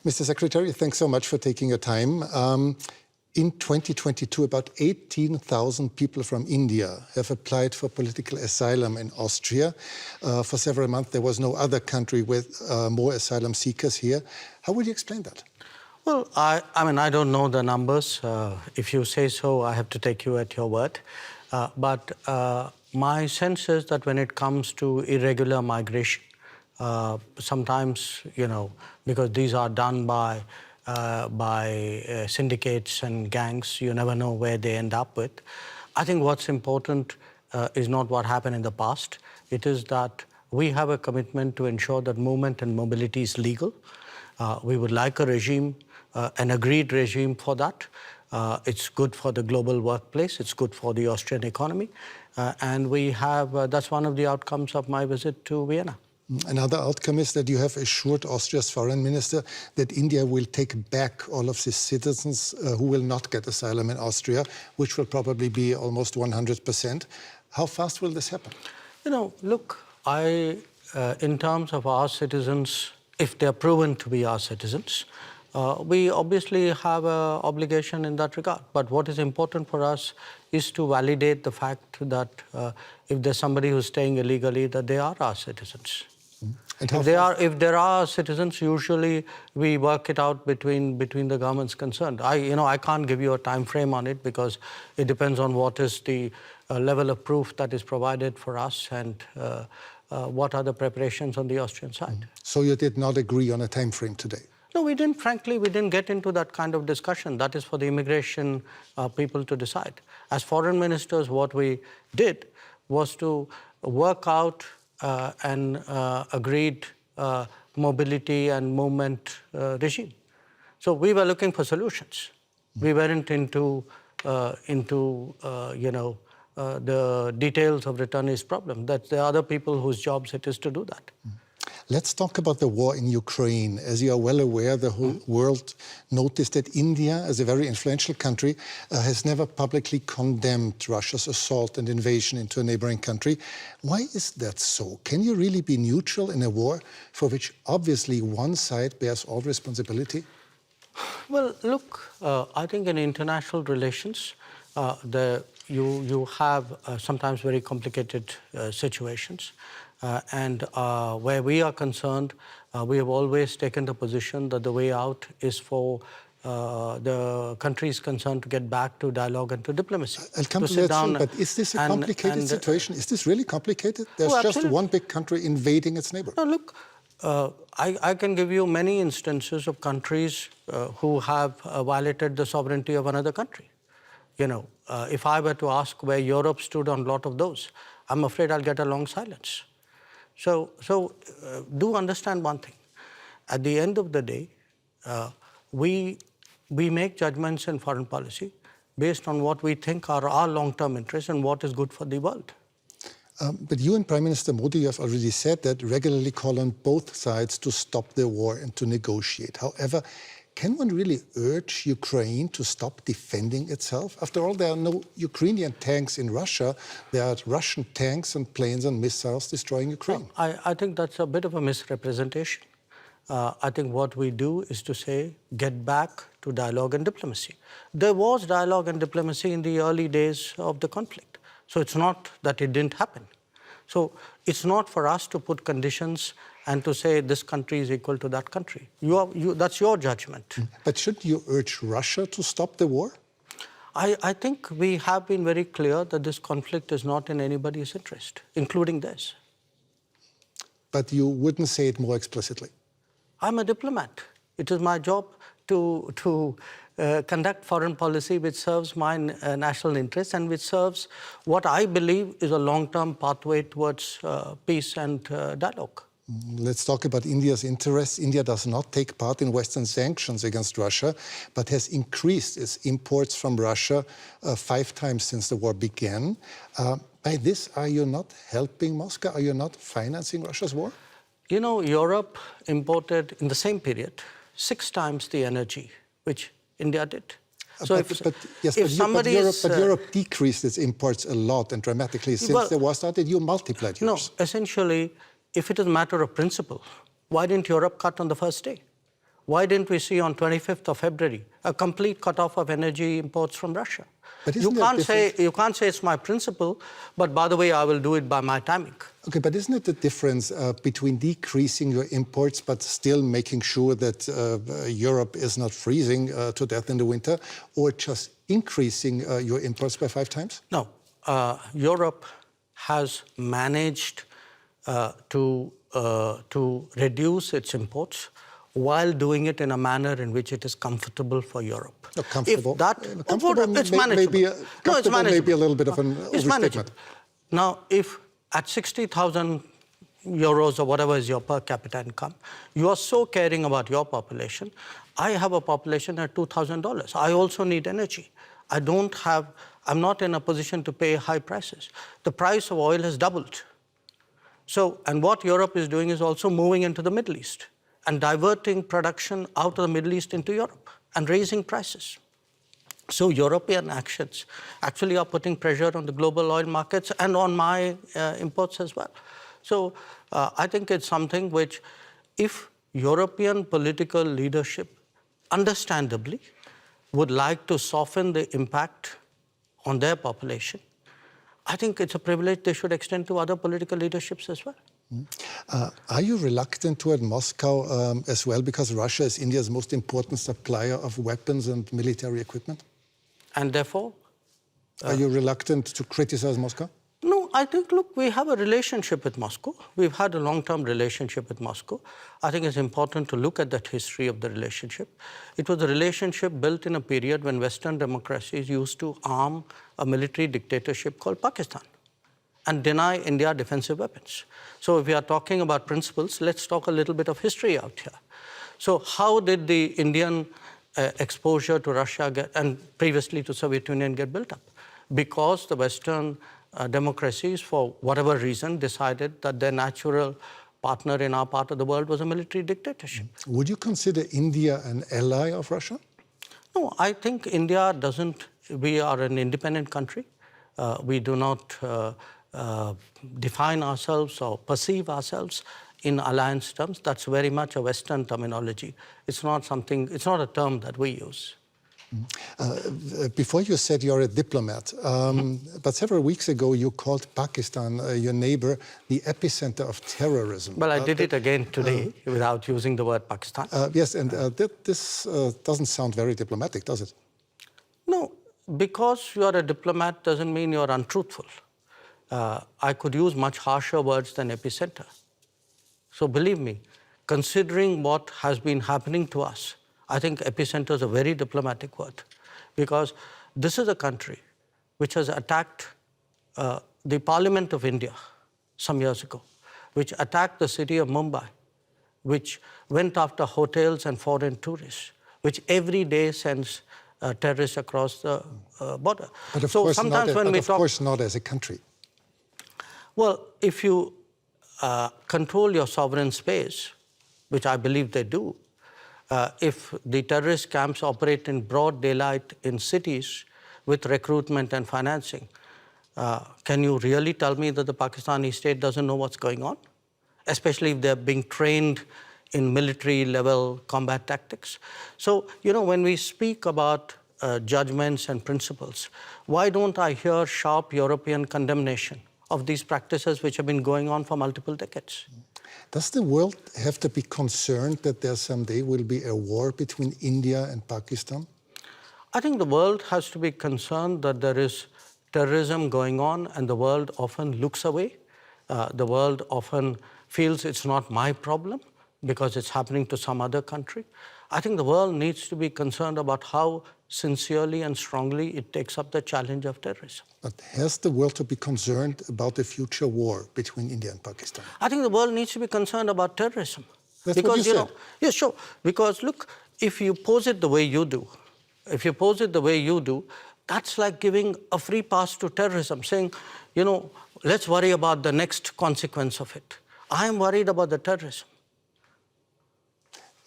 Mr. Secretary, thanks so much for taking your time. In 2022, about 18,000 people from India have applied for political asylum in Austria. For several months, there was no other country with more asylum seekers here. How would you explain that? Well, I mean, I don't know the numbers. If you say so, I have to take you at your word. But my sense is that when it comes to irregular migration, sometimes, because these are done by syndicates and gangs, you never know where they end up with. I think what's important is not what happened in the past. It is that we have a commitment to ensure that movement and mobility is legal. We would like a regime, an agreed regime for that. It's good for the global workplace. It's good for the Austrian economy. And we have, that's one of the outcomes of my visit to Vienna. Another outcome is that you have assured Austria's foreign minister that India will take back all of its citizens who will not get asylum in Austria, which will probably be almost 100%. How fast will this happen? Look, in terms of our citizens, if they're proven to be our citizens, we obviously have an obligation in that regard. But what is important for us is to validate the fact that if there's somebody who's staying illegally, that they are our citizens. If there are citizens, usually we work it out between the governments concerned. I can't give you a time frame on it because it depends on what is the level of proof that is provided for us and what are the preparations on the Austrian side. So you did not agree on a time frame today? No, we didn't. Frankly, we didn't get into that kind of discussion. That is for the immigration people to decide. As foreign ministers, what we did was to work out an agreed mobility and movement regime. So we were looking for solutions. We weren't into the details of returnees' problem. That there are other people whose jobs it is to do that. Let's talk about the war in Ukraine. As you are well aware, the whole world noticed that India, as a very influential country, has never publicly condemned Russia's assault and invasion into a neighboring country. Why is that so? Can you really be neutral in a war for which obviously one side bears all responsibility? Well, look, I think in international relations, you have sometimes very complicated situations. And where we are concerned, we have always taken the position that the way out is for the countries concerned to get back to dialogue and to diplomacy. I'll come to that soon, but is this a complicated situation? Is this really complicated? There's just one big country invading its neighbor. No, look, I can give you many instances of countries who have violated the sovereignty of another country. If I were to ask where Europe stood on a lot of those, I'm afraid I'll get a long silence. So do understand one thing. At the end of the day, we make judgments in foreign policy based on what we think are our long-term interests and what is good for the world. But you and Prime Minister Modi have already said that regularly call on both sides to stop the war and to negotiate. However, can one really urge Ukraine to stop defending itself? After all, there are no Ukrainian tanks in Russia. There are Russian tanks and planes and missiles destroying Ukraine. I think that's a bit of a misrepresentation. I think what we do is to say, get back to dialogue and diplomacy. There was dialogue and diplomacy in the early days of the conflict. So it's not that it didn't happen. So it's not for us to put conditions and to say this country is equal to that country. That's your judgment. But should you urge Russia to stop the war? I think we have been very clear that this conflict is not in anybody's interest, including theirs. But you wouldn't say it more explicitly? I'm a diplomat. It is my job to conduct foreign policy which serves my national interests and which serves what I believe is a long-term pathway towards peace and dialogue. Let's talk about India's interests. India does not take part in Western sanctions against Russia, but has increased its imports from Russia 5 times since the war began. By this, are you not helping Moscow? Are you not financing Russia's war? Europe imported in the same period 6 times the energy which India did. So but Europe decreased its imports a lot and dramatically since the war started. You multiplied yours. No, essentially, if it is a matter of principle, why didn't Europe cut on the first day? Why didn't we see on 25th of February a complete cutoff of energy imports from Russia? But You can't say it's my principle, but by the way, I will do it by my timing. Okay, but isn't it the difference between decreasing your imports but still making sure that Europe is not freezing to death in the winter, or just increasing your imports by 5 times? No, Europe has managed to reduce its imports while doing it in a manner in which it is comfortable for Europe. Comfortable? If that, comfortable it's manageable. It's manageable. Maybe a little bit of an It's manageable. Now, if at 60,000 euros or whatever is your per capita income, you are so caring about your population. I have a population at $2,000. I also need energy. I'm not in a position to pay high prices. The price of oil has doubled. So, and what Europe is doing is also moving into the Middle East and diverting production out of the Middle East into Europe and raising prices. So European actions actually are putting pressure on the global oil markets and on my imports as well. So I think it's something which, if European political leadership understandably would like to soften the impact on their population, I think it's a privilege they should extend to other political leaderships as well. Are you reluctant toward Moscow as well, because Russia is India's most important supplier of weapons and military equipment? And therefore? Are you reluctant to criticize Moscow? No, I think, look, we have a relationship with Moscow. We've had a long-term relationship with Moscow. I think it's important to look at that history of the relationship. It was a relationship built in a period when Western democracies used to arm a military dictatorship called Pakistan and deny India defensive weapons. So if we are talking about principles, let's talk a little bit of history out here. So how did the Indian exposure to Russia and previously to Soviet Union get built up? Because the Western democracies, for whatever reason, decided that their natural partner in our part of the world was a military dictatorship. Would you consider India an ally of Russia? No, I think India doesn't. We are an independent country. We do not define ourselves or perceive ourselves in alliance terms. That's very much a Western terminology. It's not a term that we use. Before you said you're a diplomat, but several weeks ago you called Pakistan, your neighbor, the epicenter of terrorism. Well, I did it again today without using the word Pakistan. Yes, and this doesn't sound very diplomatic, does it? No, because you are a diplomat doesn't mean you're untruthful. I could use much harsher words than epicenter. So believe me, considering what has been happening to us, I think epicenter is a very diplomatic word, because this is a country which has attacked the Parliament of India some years ago, which attacked the city of Mumbai, which went after hotels and foreign tourists, which every day sends terrorists across the border. But of course, not as a country. Well, if you control your sovereign space, which I believe they do, if the terrorist camps operate in broad daylight in cities with recruitment and financing, can you really tell me that the Pakistani state doesn't know what's going on? Especially if they're being trained in military-level combat tactics. So, when we speak about judgments and principles, why don't I hear sharp European condemnation of these practices which have been going on for multiple decades? Does the world have to be concerned that there someday will be a war between India and Pakistan? I think the world has to be concerned that there is terrorism going on, and the world often looks away. The world often feels it's not my problem because it's happening to some other country. I think the world needs to be concerned about how sincerely and strongly it takes up the challenge of terrorism. But has the world to be concerned about the future war between India and Pakistan? I think the world needs to be concerned about terrorism. That's what you said. Yeah, sure. Because look, if you pose it the way you do, that's like giving a free pass to terrorism, saying, let's worry about the next consequence of it. I am worried about the terrorism.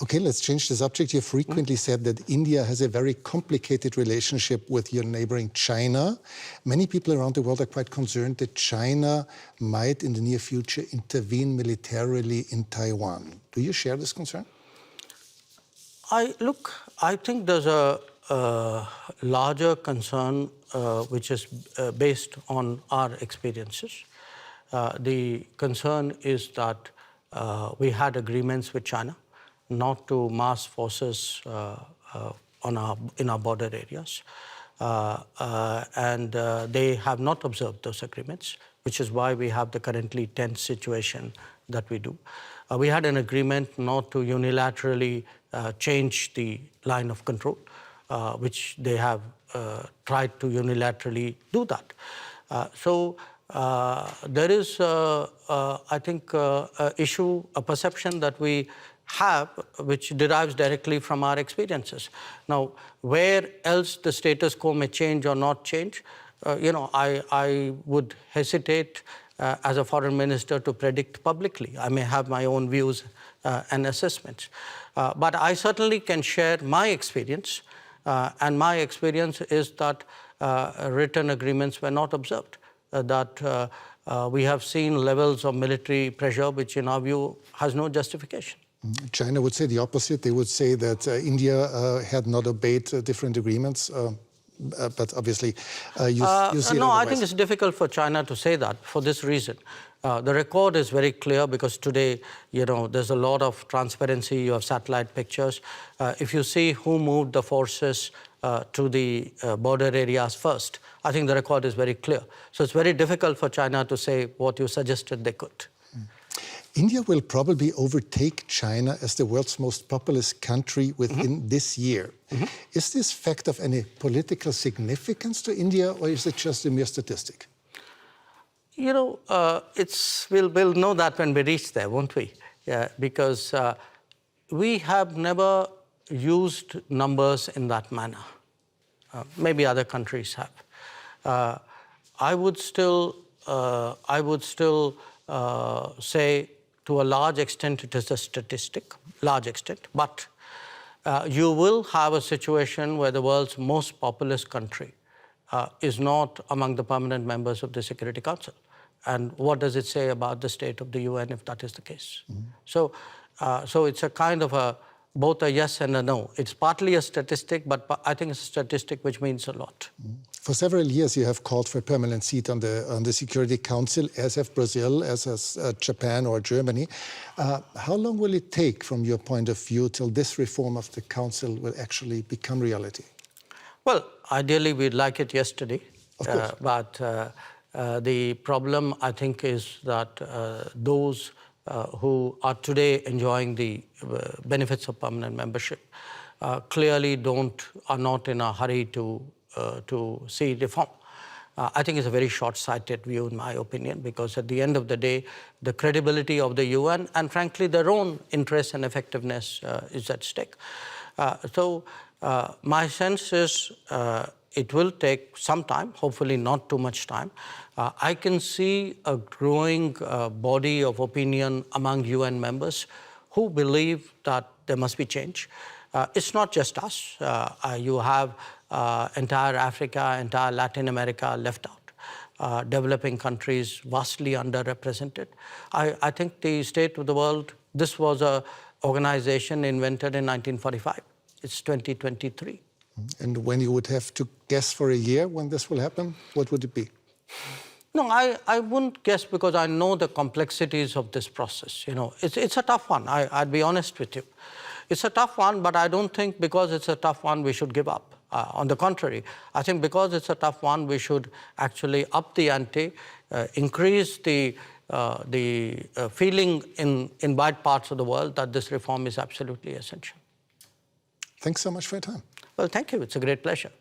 Okay, let's change the subject. You frequently said that India has a very complicated relationship with your neighboring China. Many people around the world are quite concerned that China might, in the near future, intervene militarily in Taiwan. Do you share this concern? I think there's a larger concern which is based on our experiences. The concern is that we had agreements with China not to mass forces in our border areas. And they have not observed those agreements, which is why we have the currently tense situation that we do. We had an agreement not to unilaterally change the line of control, which they have tried to unilaterally do that. So there is, I think, a perception that we have, which derives directly from our experiences. Now, where else the status quo may change or not change, I would hesitate as a foreign minister to predict publicly. I may have my own views and assessments. But I certainly can share my experience, and my experience is that written agreements were not observed, that we have seen levels of military pressure which in our view has no justification. China would say the opposite. They would say that India had not obeyed different agreements. But obviously, you see No, I think it's difficult for China to say that for this reason. The record is very clear because today, there's a lot of transparency. You have satellite pictures. If you see who moved the forces to the border areas first, I think the record is very clear. So it's very difficult for China to say what you suggested they could. India will probably overtake China as the world's most populous country within this year. Is this fact of any political significance to India, or is it just a mere statistic? We'll know that when we reach there, won't we? Yeah, because we have never used numbers in that manner. Maybe other countries have. I would still say, to a large extent, it is a statistic, large extent. But you will have a situation where the world's most populous country is not among the permanent members of the Security Council. And what does it say about the state of the UN if that is the case? So it's a kind of both a yes and a no. It's partly a statistic, but I think it's a statistic which means a lot. For several years, you have called for a permanent seat on the Security Council, as have Brazil, as has Japan or Germany. How long will it take, from your point of view, till this reform of the Council will actually become reality? Well, ideally, we'd like it yesterday. Of course. But the problem, I think, is that those who are today enjoying the benefits of permanent membership clearly are not in a hurry to see reform. I think it's a very short-sighted view, in my opinion, because at the end of the day, the credibility of the UN and, frankly, their own interests and effectiveness is at stake. So my sense is it will take some time, hopefully not too much time. I can see a growing body of opinion among UN members who believe that there must be change. It's not just us. You have entire Africa, entire Latin America left out. Developing countries vastly underrepresented. I think the state of the world, this was an organization invented in 1945. It's 2023. And when you would have to guess for a year when this will happen, what would it be? No, I wouldn't guess, because I know the complexities of this process. It's a tough one. I'd be honest with you. It's a tough one, but I don't think because it's a tough one we should give up. On the contrary, I think because it's a tough one, we should actually up the ante, increase the feeling in wide parts of the world that this reform is absolutely essential. Thanks so much for your time. Well, thank you. It's a great pleasure.